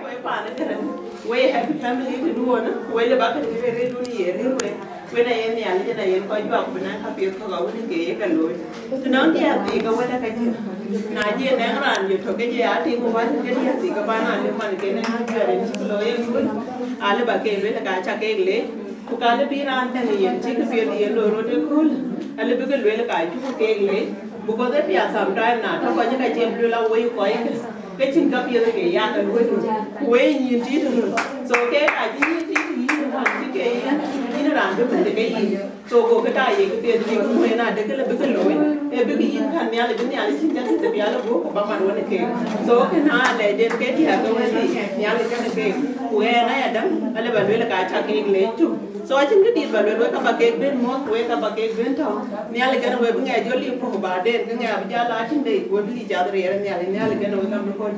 ko pa ne ke we happy family ke do na we le ba ke re do ni ye re we when I am the alien, I am quite back when I have your cover and gay and load. To not get the go what I can do. Nadia never ran, you took it, I think one get here, think about one again and have your lawyer. Alaba came with a gacha cake, who can't be Anthony and take a few yellow road cool. A little bit well guy to cake late, because there be sometime now, how much I can do away quiet. Getting up here again, and when you did so, okay, I didn't think you want to get in around the game. So, go get I get the when I take a little low, a big in can be a little the yellow book about my one cake. So, can I let them get here go and yellow cake? When I had them, I never will a guy cake late too. So, I think the people will wake up a cake, then more wake up a cake, then town. Nearly get away with a jolly for about then, can have a jar day, would each other here and nearly get away from the court.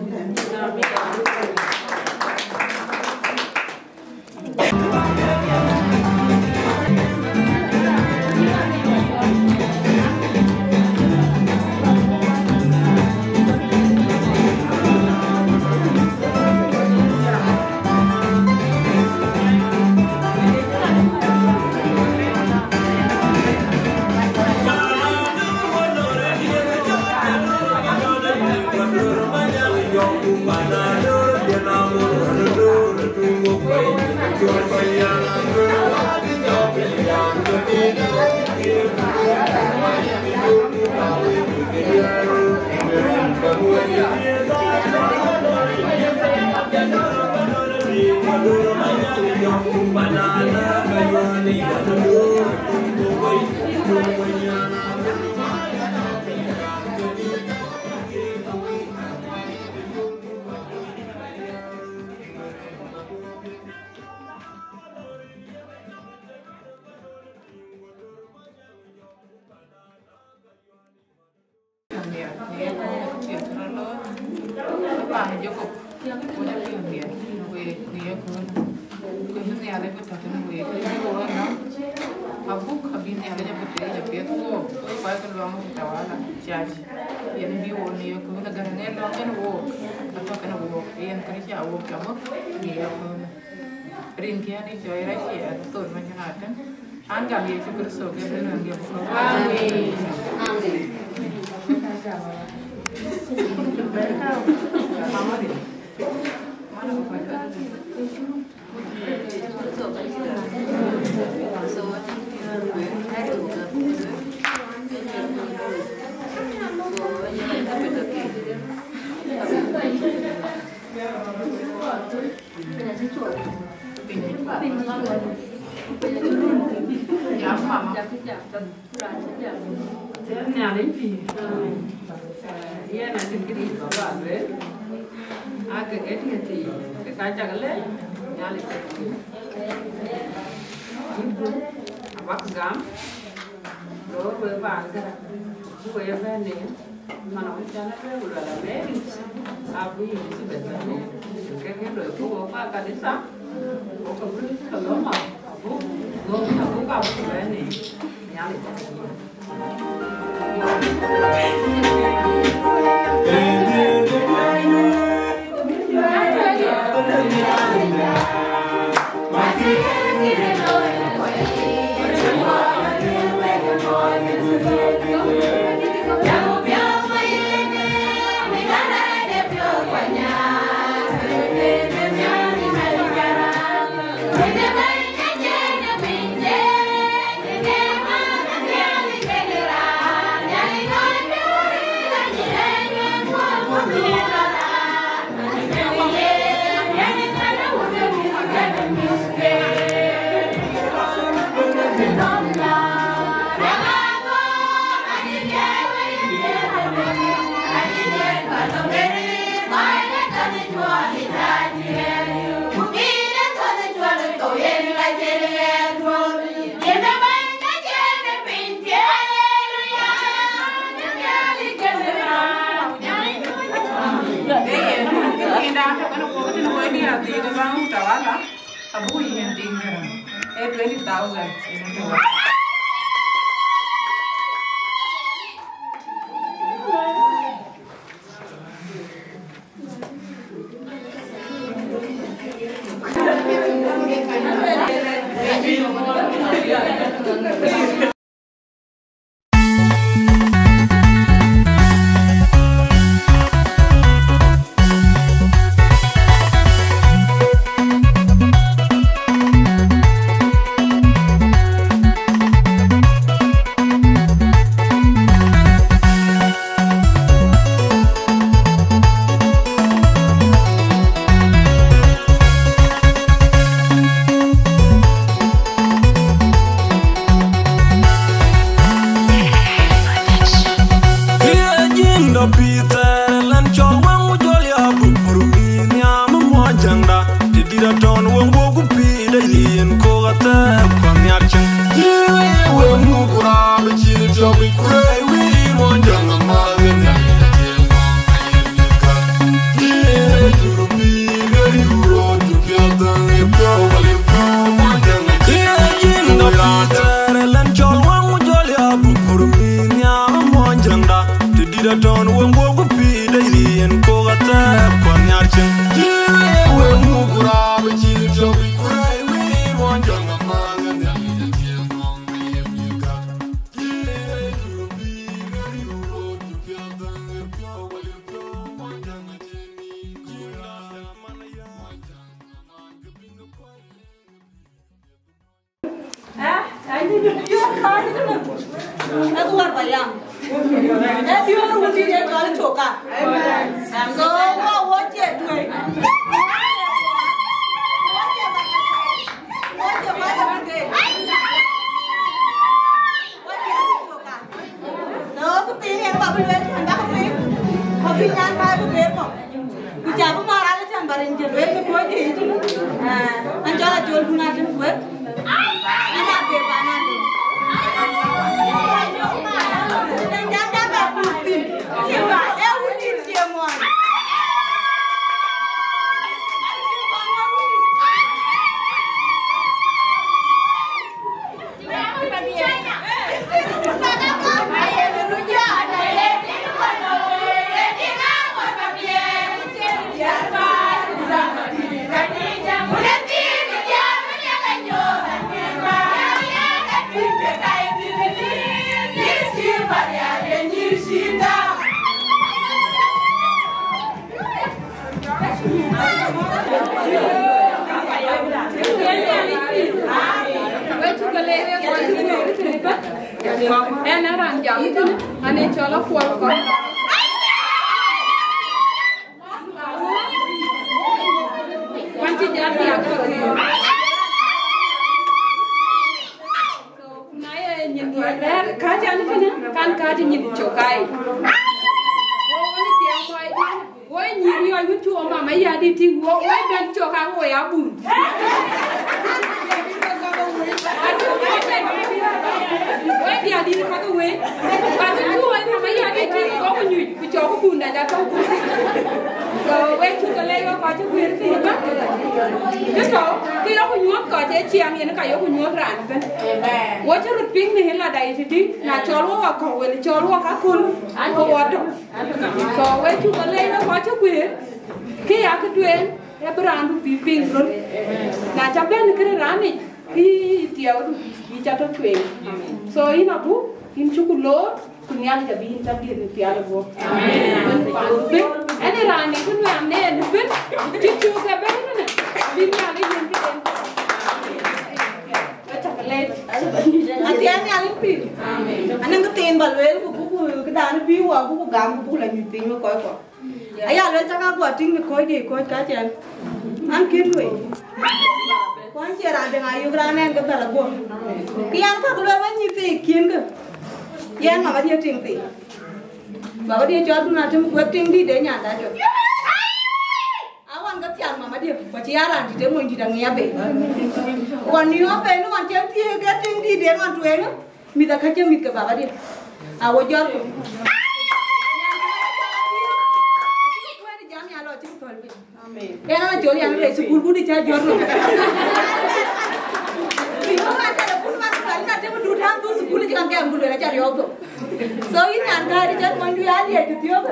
So ini angka di jam mandu ya dia tu tiap.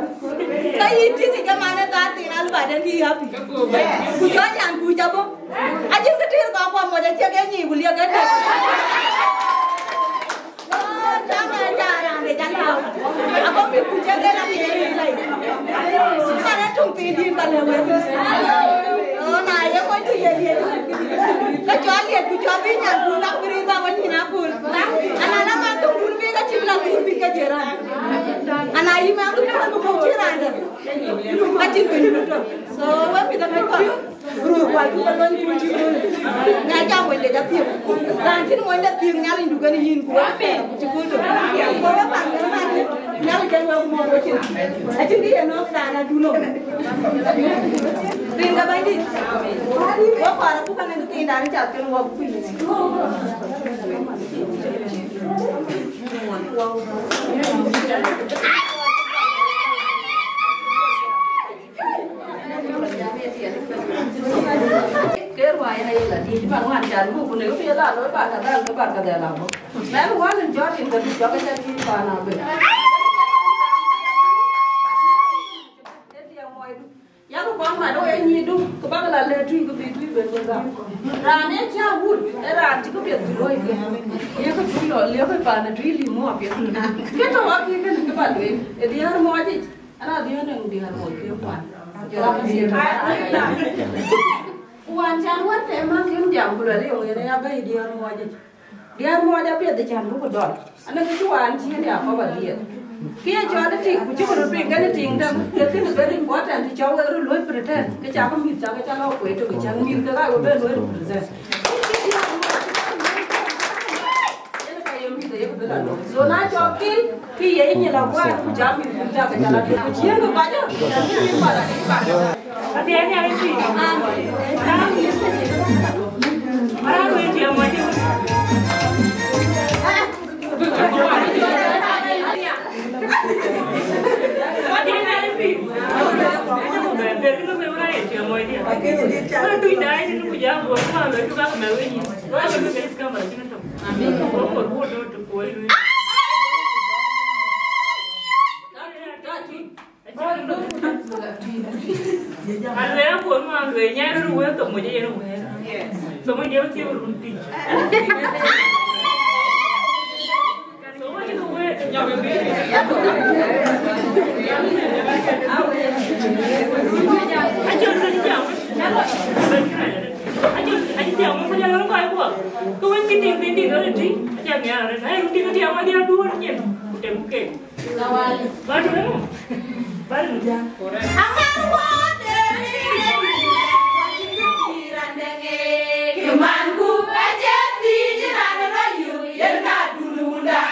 Saya itu ni zaman ada tinggal badan dia happy. Kucing yang kucing apa? Aja kita kau apa mau jadi ni boleh kan? yin ka le we o na ye ko tu ye ye ka cho le ku cho bi nya ku la pri ba wa ni na ku ana na ma tu ku bi ka chi la ku bi ka jera ana yi ma ku ta ku chi ra nda ka chi ku ni to so wa bi ta ka ru wa ku ba lo ni chi nga ja mo le da ti dan chi mo le ti nya li du ga ni yin ku wa pe chi ku to ko wa pa na ma ni nya li ga wa mo wo chi a chi ni no ta na du lo rin ga ba ni wa pa ra ku ka ni ti dan cha ke wa ku ni Kerwa ina ila di pa ngan jan bu kun le la lo ba ka dal ba ka da la mo na lu wa len jor in ga du ka cha ki pa na be ya ko pa ma do e ni du ko ba la le tu ko bi tu be ko ga ra ne cha wut era ti ko be tu lo ke ye ko tu lo le ko pa na tu li mo pe ke to wa ki ke ba le e di har mo ji ana di ne di har mo ke pa Wan chan wan te ma kim jam ku le yo ne ya bai dia mo ja pe de chan ku dol ana ku wan chi ne apa ba dia ke jo da ti ku chu ru pin ga ni ting da ke ke very important ti chaw ru lo pretend ke cha ko mi cha ga cha lo ku to ke chan mi ka ga go be lo present so na cho ki ye ni la kwa ku ja mi ku ja ga la ku chi ngo ba ja mi pa la ni pa ati ani ani ti ara ru ti mo ti ati ani ani ti de que no me van a decir muy bien pero tú ya es tu ya por favor tú vas a me venir no es que es cámara tienes todo amén por favor tú puedes anh lấy cuốn mà người nhá nó nuôi tổng một cái nuôi tổng một cái tiêu luôn tì số mà chứ nuôi nhau cái gì anh chưa được chào anh chào mà bây giờ nó coi của cô anh cái tiền đó là gì anh chào nghe rồi này tiền cái mà đi đua nó nhỉ tem cái baru Kemanku aja di jalan rayu yang tak dulu dah.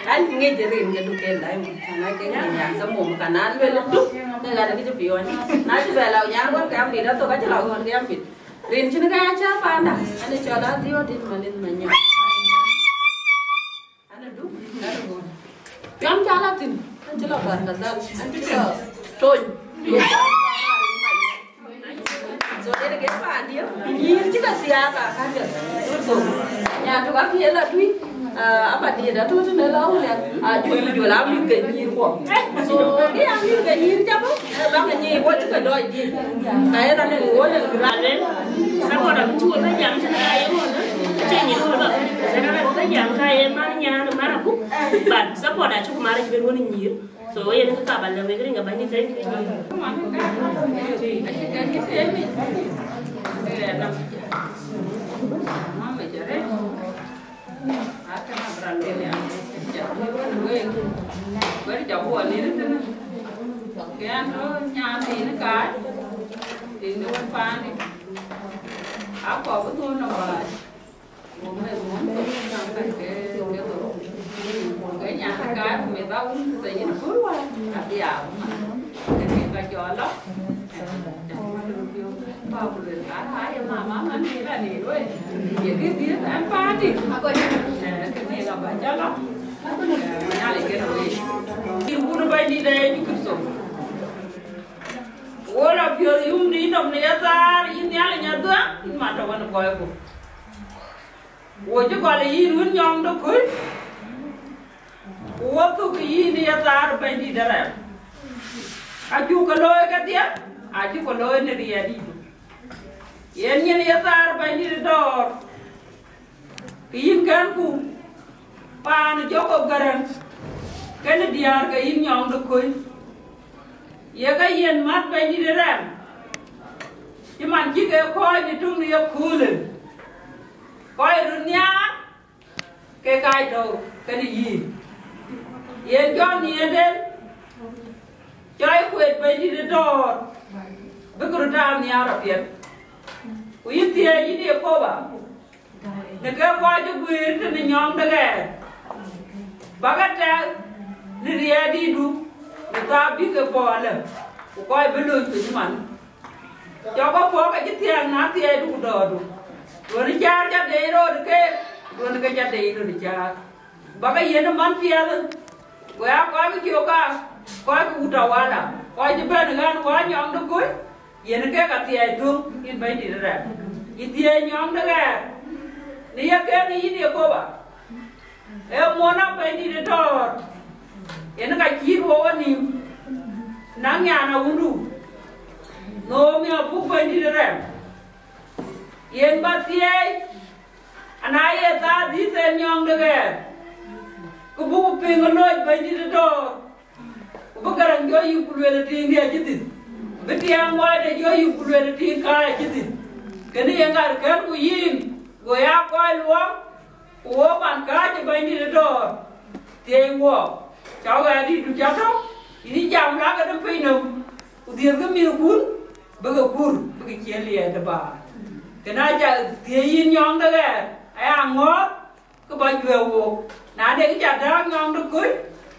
Anh nghe chỉ riêng cái đục kèn đấy, nói cái nhà sớm mồm cả nát về lúc đục, nên là cái chụp video này, nói chỉ về lầu nhà quán cái em đi đó tôi có chỉ lầu hơn cái em bị riêng chứ nó ra chứ pha đã, anh cho đó đi vào đi mà lên mà nhở, anh là đục, anh là ngon, em cha là tin, anh chỉ là gần gần đó, anh chỉ là trôi, rồi đây là cái pha đi, nhìn chứ là xia cả cái việc, nhà tôi có kia là tuy apa dia dah tu sudah lau lihat jual ambil kenyir kok so dia ambil kenyir siapa bang kenyir kok juga doi dia kayak tadi gua yang gerakan Sao còn đừng chua cái dặm cho ai luôn á. Chơi nhiều hơn vậy. Saya kan cái dặm kayak mana mana aku. Ban sao còn đã chua mana juga luôn nhiều. So ya itu kabar lah mereka enggak banyak jadi kayak apa betul nama cái nhà cái người ta cũng tự nhiên phước quá đi ảo mà cái gì ta cho lắm bao người ta thấy mà má anh đi là đi rồi vậy cái tiếng anh phá đi cái này là bà cho lắm nhà lại cái rồi đi buôn bay đi đây đi cứ sống ủa là phiêu dùng đi nằm này ra đi nhà lại nhà tôi mà đâu có gọi cô ủa chứ gọi là gì luôn nhom đâu cứ waktu ke ini ya tar bendi dalam aju kalau ke dia aju kalau ini dia di ini ya tar bendi dor kin kan ku pan joko garan kan dia ke in nyong được koi ya cái yen mat bendi dalam cuman jika koi di tung dia kulen koi dunia ke kai do ke di yên cho nhiên đến chơi quệt bay đi đến đó với con trai nhà đặc biệt quý tiền gì đi cô bà người ta qua cho quyền thì mình nhóm đó kìa bác cái trai đi đi đủ người ta biết cái bò là coi bên lối của chúng mình cho có bò cái tiền nát tiền đủ đồ đủ rồi đi cha cha để rồi cái rồi cái cha để rồi đi cha bác cái gì nó bán tiền gue apa yang kioka, kau aku udah wala, kau juga dengan wala nyong tu kau, ini ke katia itu, ini bayi di dalam, ini dia nyong tu kan, dia ke ni dia kau ba, mana bayi di dalam, ini kaki bawa ni, nangya na undu, nomi abu bayi di dalam, ini batia, anaya tadi sen nyong tu kan. Kubu pengenoi banjir itu, kubu kerang joyu puluh tinggi aja tu, betiang wajah joyu puluh tinggi kaya aja. Kini yang kan kuyin, goya koi luang, uapan kaya banjir itu, tiangwa, kau gadi tu jatuh, ini jam lah kada penam, udah kemil pun, begakur, begiciali ada bah. Kena aja tiangin yang dah, ayang ngor, kebanjuan nãy đây cái chả đó ngon được cưới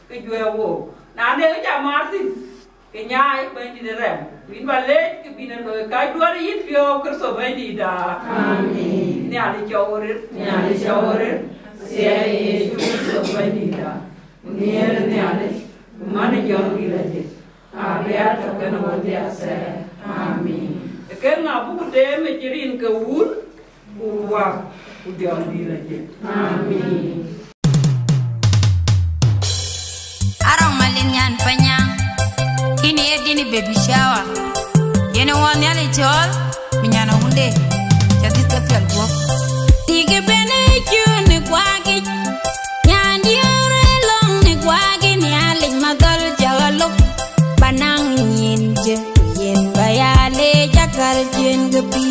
cái dừa vô nãy đây cái chả mát gì cái nhai bên đi để rèm pin vào lên cái pin nó cái đuôi đi ít phiêu cứ sổ bên đi đã nhà đi chơi rồi xe đi sổ bên đi đã nhà đi mà đi chơi đi là gì biar cho cái nó đi xe amin cái ngọc cũng thế mà chỉ riêng cái uốn uang udah đi là gì amin Arong malinyan panyang ini edini baby shower yene won yale chol minyana hunde jadi tepel go tige bene june kwagi nyandi ore long ne kwagi ni ale madal jawalo banang nyinje yen bayale jakal jen gebi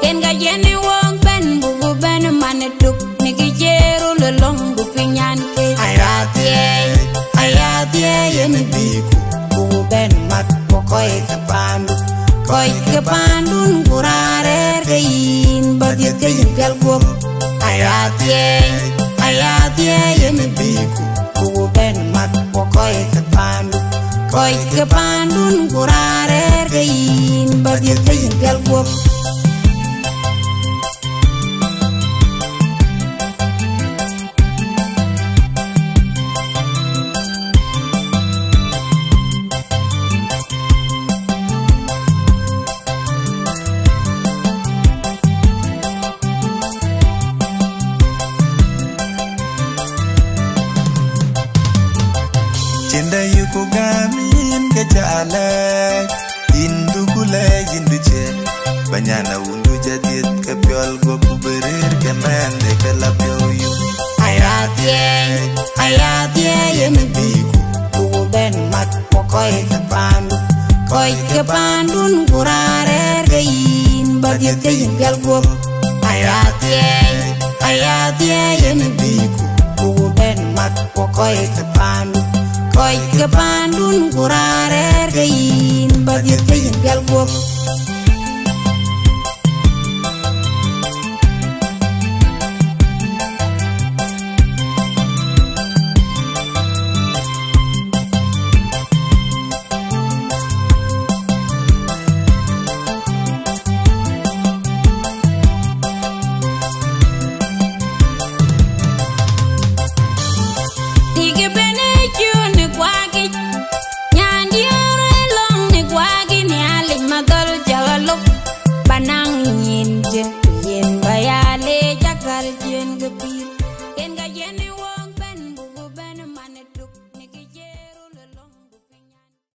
ken ga yene won ben bugu ben manetuk ne gijeru le long bu pinyan ke ayatie yeni biku bugu ben mat koi ke pandun kurare kein bagit kein gal gum ayatie yeni biku bugu ben mat koi ke pandun kurare kein bagit kein gal gum jale indugule jinduche banyana undu jadit kepiol go kuberir kemende kelapyo ayatie yen biku kuben mat pokoy kepandun kurare gein bagiet gein galgo ayatie yen biku kuben mat pokoy kepandun kurare gein bagiet gein galgo